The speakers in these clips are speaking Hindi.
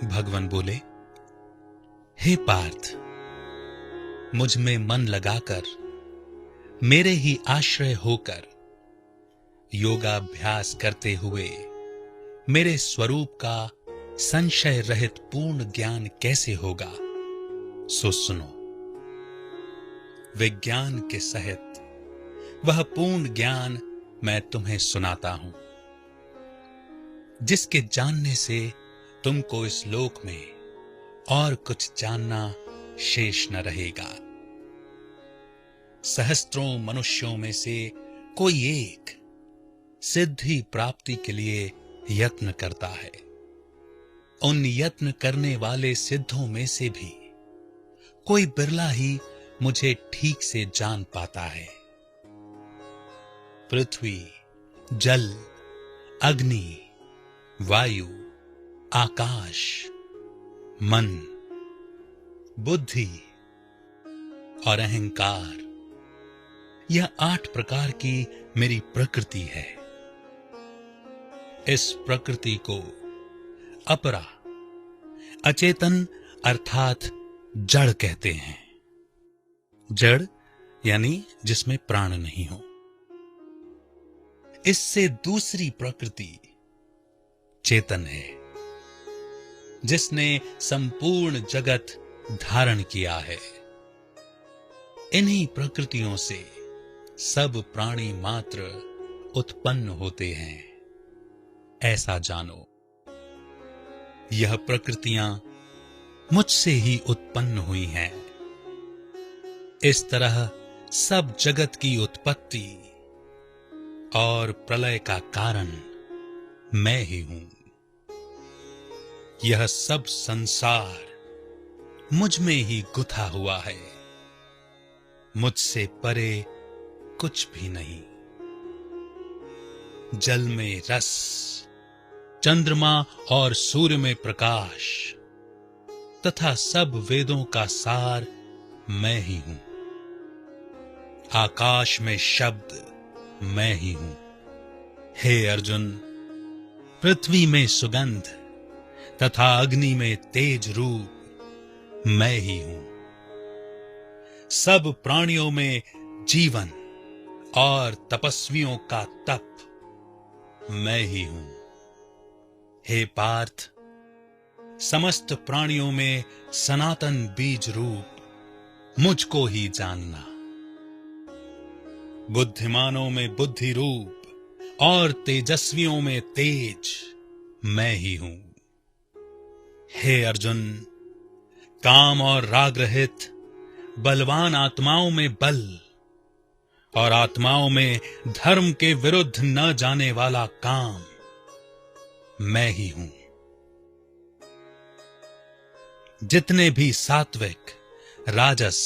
भगवान बोले, हे पार्थ, मुझ में मन लगाकर, मेरे ही आश्रय होकर योगाभ्यास करते हुए मेरे स्वरूप का संशय रहित पूर्ण ज्ञान कैसे होगा, सो सुनो। विज्ञान के सहित वह पूर्ण ज्ञान मैं तुम्हें सुनाता हूं, जिसके जानने से तुमको इस लोक में और कुछ जानना शेष न रहेगा। सहस्त्रों मनुष्यों में से कोई एक सिद्धि प्राप्ति के लिए यत्न करता है। उन यत्न करने वाले सिद्धों में से भी कोई बिरला ही मुझे ठीक से जान पाता है। पृथ्वी, जल, अग्नि, वायु, आकाश, मन, बुद्धि और अहंकार, यह 8 प्रकार की मेरी प्रकृति है। इस प्रकृति को अपरा, अचेतन अर्थात जड़ कहते हैं। जड़ यानी जिसमें प्राण नहीं हो। इससे दूसरी प्रकृति चेतन है, जिसने संपूर्ण जगत धारण किया है। इन्हीं प्रकृतियों से सब प्राणी मात्र उत्पन्न होते हैं, ऐसा जानो। यह प्रकृतियां मुझसे ही उत्पन्न हुई हैं। इस तरह सब जगत की उत्पत्ति और प्रलय का कारण मैं ही हूं। यह सब संसार मुझ में ही गुथा हुआ है। मुझसे परे कुछ भी नहीं। जल में रस, चंद्रमा और सूर्य में प्रकाश तथा सब वेदों का सार मैं ही हूं। आकाश में शब्द मैं ही हूं। हे अर्जुन, पृथ्वी में सुगंध तथा अग्नि में तेज रूप मैं ही हूं। सब प्राणियों में जीवन और तपस्वियों का तप मैं ही हूं। हे पार्थ, समस्त प्राणियों में सनातन बीज रूप मुझको ही जानना। बुद्धिमानों में बुद्धि रूप और तेजस्वियों में तेज मैं ही हूं। हे अर्जुन, काम और राग रहित बलवान आत्माओं में बल और आत्माओं में धर्म के विरुद्ध न जाने वाला काम मैं ही हूं। जितने भी सात्विक, राजस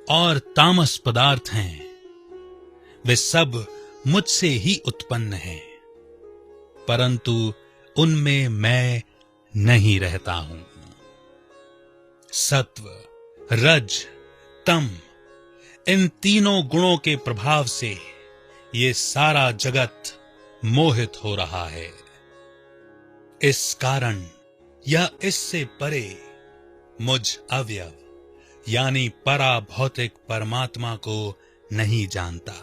और तामस पदार्थ हैं, वे सब मुझसे ही उत्पन्न हैं, परंतु उनमें मैं नहीं रहता हूं। सत्व, रज, तम, इन तीनों गुणों के प्रभाव से ये सारा जगत मोहित हो रहा है। इस कारण यह इससे परे मुझ अव्यव यानी परा भौतिक परमात्मा को नहीं जानता।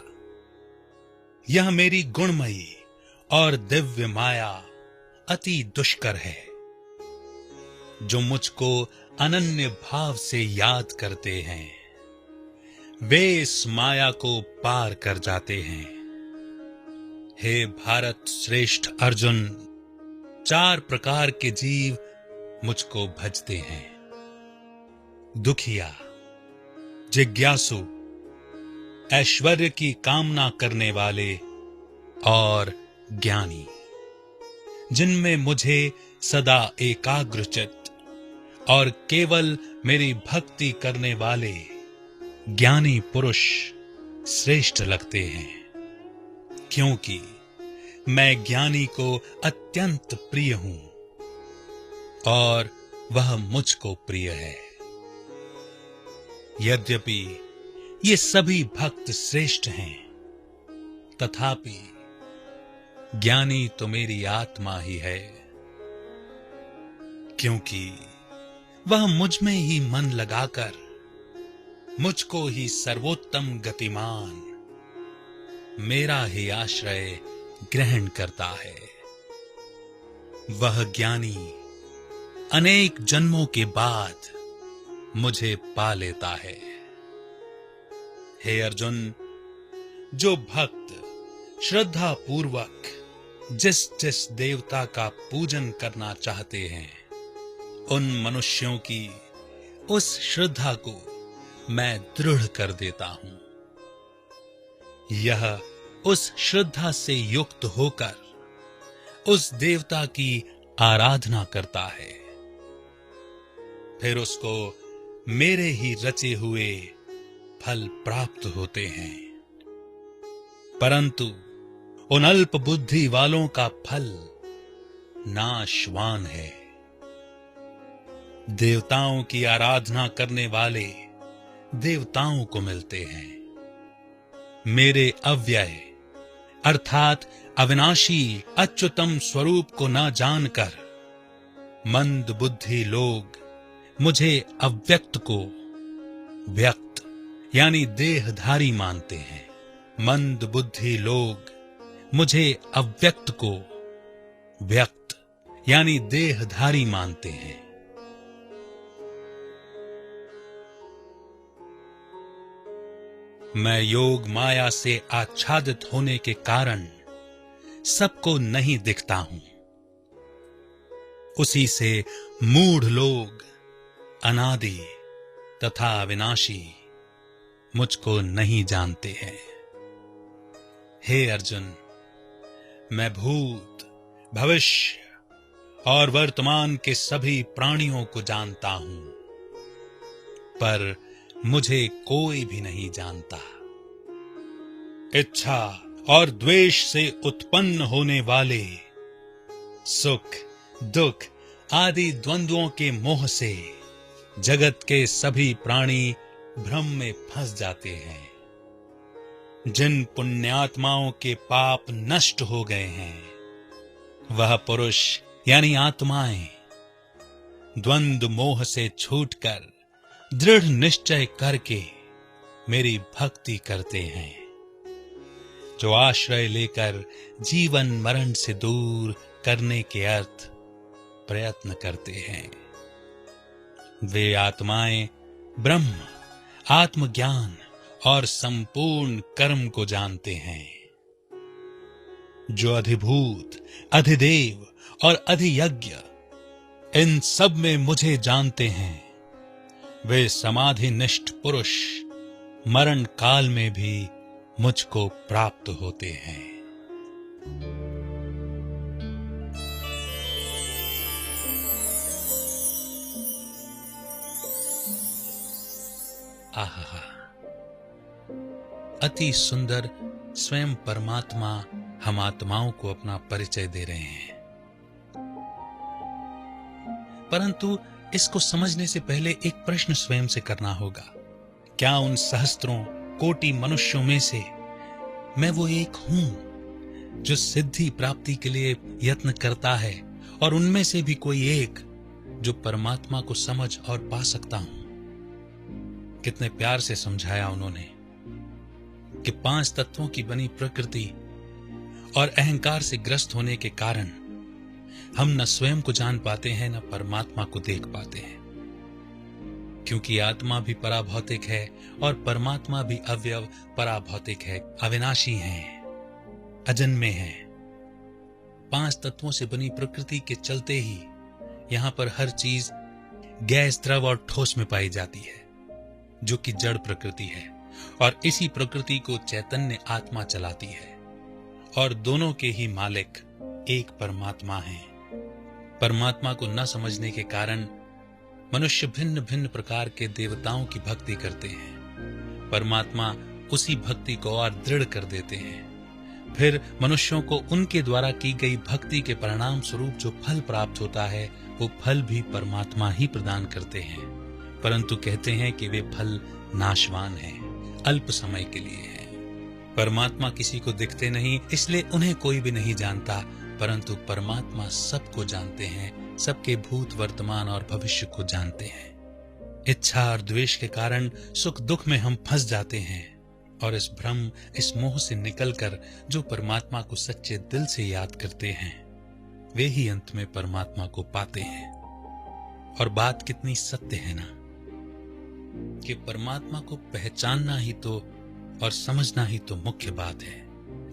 यह मेरी गुणमयी और दिव्य माया अति दुष्कर है। जो मुझको अनन्य भाव से याद करते हैं, वे इस माया को पार कर जाते हैं। हे भारत श्रेष्ठ अर्जुन, 4 प्रकार के जीव मुझको भजते हैं। दुखिया, जिज्ञासु, ऐश्वर्य की कामना करने वाले और ज्ञानी, जिनमें मुझे सदा एकाग्रचित्त और केवल मेरी भक्ति करने वाले ज्ञानी पुरुष श्रेष्ठ लगते हैं, क्योंकि मैं ज्ञानी को अत्यंत प्रिय हूं और वह मुझको प्रिय है। यद्यपि ये सभी भक्त श्रेष्ठ हैं, तथापि ज्ञानी तो मेरी आत्मा ही है। क्योंकि वह मुझ में ही मन लगाकर मुझको ही सर्वोत्तम गतिमान मेरा ही आश्रय ग्रहण करता है। वह ज्ञानी अनेक जन्मों के बाद मुझे पा लेता है। हे अर्जुन, जो भक्त श्रद्धा पूर्वक जिस जिस देवता का पूजन करना चाहते हैं, उन मनुष्यों की उस श्रद्धा को मैं दृढ़ कर देता हूं। यह उस श्रद्धा से युक्त होकर उस देवता की आराधना करता है, फिर उसको मेरे ही रचे हुए फल प्राप्त होते हैं। परंतु उन अल्प बुद्धि वालों का फल नाशवान है। देवताओं की आराधना करने वाले देवताओं को मिलते हैं। मेरे अव्यय अर्थात अविनाशी अच्युतम स्वरूप को न जानकर मंद बुद्धि लोग मुझे अव्यक्त को व्यक्त यानी देहधारी मानते हैं। मंद बुद्धि लोग मुझे अव्यक्त को व्यक्त यानी देहधारी मानते हैं। मैं योग माया से आच्छादित होने के कारण सबको नहीं दिखता हूं। उसी से मूढ़ लोग अनादि तथा अविनाशी मुझको नहीं जानते हैं। हे अर्जुन, मैं भूत, भविष्य और वर्तमान के सभी प्राणियों को जानता हूं, पर मुझे कोई भी नहीं जानता। इच्छा और द्वेष से उत्पन्न होने वाले सुख, दुख आदि द्वंद्वों के मोह से जगत के सभी प्राणी भ्रम में फंस जाते हैं। जिन पुण्यात्माओं के पाप नष्ट हो गए हैं, वह पुरुष यानी आत्माएं द्वंद्व मोह से छूटकर दृढ़ निश्चय करके मेरी भक्ति करते हैं। जो आश्रय लेकर जीवन मरण से दूर करने के अर्थ प्रयत्न करते हैं, वे आत्माएं ब्रह्म, आत्मज्ञान और संपूर्ण कर्म को जानते हैं। जो अधिभूत, अधिदेव और अधियज्ञ इन सब में मुझे जानते हैं, वे समाधि निष्ठ पुरुष मरण काल में भी मुझको प्राप्त होते हैं। आहा, अति सुंदर स्वयं परमात्मा हम आत्माओं को अपना परिचय दे रहे हैं। परंतु इसको समझने से पहले एक प्रश्न स्वयं से करना होगा। क्या उन सहस्त्रों कोटि मनुष्यों में से मैं वो एक हूं जो सिद्धि प्राप्ति के लिए यत्न करता है, और उनमें से भी कोई एक जो परमात्मा को समझ और पा सकता हूं? कितने प्यार से समझाया उन्होंने कि 5 तत्वों की बनी प्रकृति और अहंकार से ग्रस्त होने के कारण हम न स्वयं को जान पाते हैं, न परमात्मा को देख पाते हैं। क्योंकि आत्मा भी पराभौतिक है और परमात्मा भी अव्यव पराभौतिक है, अविनाशी है, अजन्मे है। 5 तत्वों से बनी प्रकृति के चलते ही यहां पर हर चीज गैस, द्रव और ठोस में पाई जाती है, जो कि जड़ प्रकृति है, और इसी प्रकृति को चैतन्य आत्मा चलाती है, और दोनों के ही मालिक एक परमात्मा है। परमात्मा को न समझने के कारण मनुष्य भिन्न भिन्न प्रकार के देवताओं की भक्ति करते हैं। परमात्मा उसी भक्ति को और दृढ़ कर देते हैं। फिर मनुष्यों को उनके द्वारा की गई भक्ति के परिणाम स्वरूप जो फल प्राप्त होता है, वो फल भी परमात्मा ही प्रदान करते हैं। परंतु कहते हैं कि वे फल नाशवान हैं, अल्प समय के लिए हैं। परमात्मा किसी को दिखते नहीं, इसलिए उन्हें कोई भी नहीं जानता। परंतु परमात्मा सबको जानते हैं, सबके भूत, वर्तमान और भविष्य को जानते हैं। इच्छा और द्वेष के कारण सुख दुख में हम फंस जाते हैं और इस भ्रम, इस मोह से निकलकर जो परमात्मा को सच्चे दिल से याद करते हैं वे ही अंत में परमात्मा को पाते हैं। और बात कितनी सत्य है ना, कि परमात्मा को पहचानना ही तो और समझना ही तो मुख्य बात है।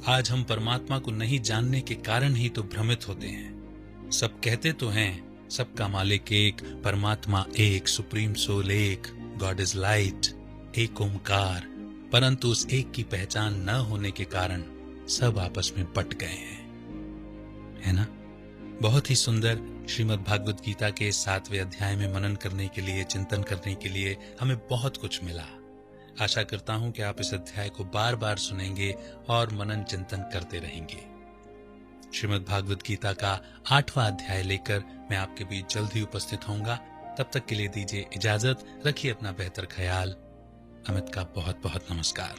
आज हम परमात्मा को नहीं जानने के कारण ही तो भ्रमित होते हैं। सब कहते तो हैं सबका मालिक एक, परमात्मा एक, सुप्रीम सोल एक, गॉड इज लाइट, एक ओमकार, परंतु उस एक की पहचान न होने के कारण सब आपस में बट गए हैं, है ना। बहुत ही सुंदर श्रीमद् भागवत गीता के 7वें अध्याय में मनन करने के लिए, चिंतन करने के लिए हमें बहुत कुछ मिला। आशा करता हूं कि आप इस अध्याय को बार बार सुनेंगे और मनन चिंतन करते रहेंगे। श्रीमद् भागवत गीता का 8वां अध्याय लेकर मैं आपके बीच जल्द ही उपस्थित होऊंगा। तब तक के लिए दीजिए इजाजत, रखिए अपना बेहतर ख्याल। अमित का बहुत बहुत नमस्कार।